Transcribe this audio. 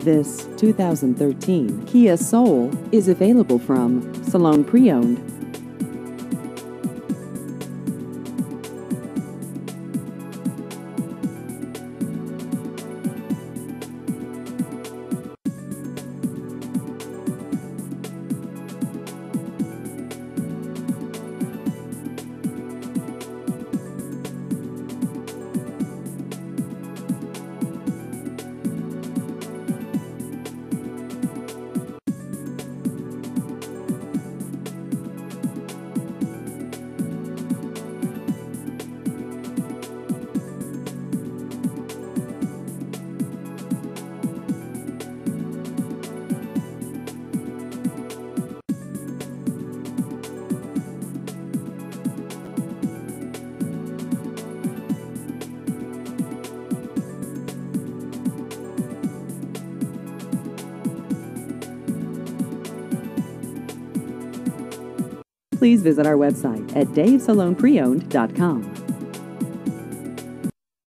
This 2013 Kia Soul is available from Salone Pre-Owned. Please visit our website at davesalonepreowned.com.